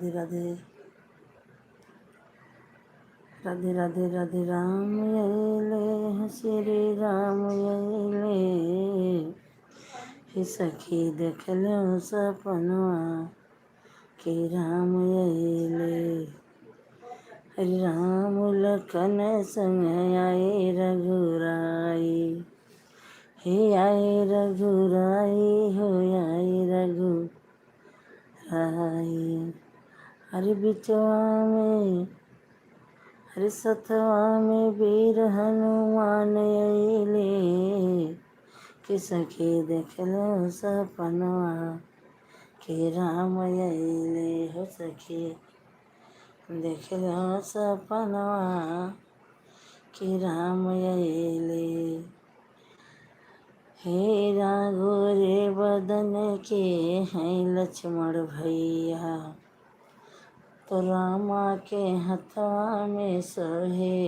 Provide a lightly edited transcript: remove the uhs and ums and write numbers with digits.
राधे राधे राधे राधे राम यैले श्री राम यैले हे सखी देखलो सपनवा के राम यैले हरि राम लखन संग आए रघुराई हे आए रघुराई हो आए रघुराई हरि बिचवा में हरि सतवा में वीर हनुमान अइले कि सखी देखलो सपनवा के राम अइले हो सखी देखलो सपनवा कि राम अइले हे राघोरे बदन के हैं लक्ष्मण भैया तो रामा के हथवा में सोहे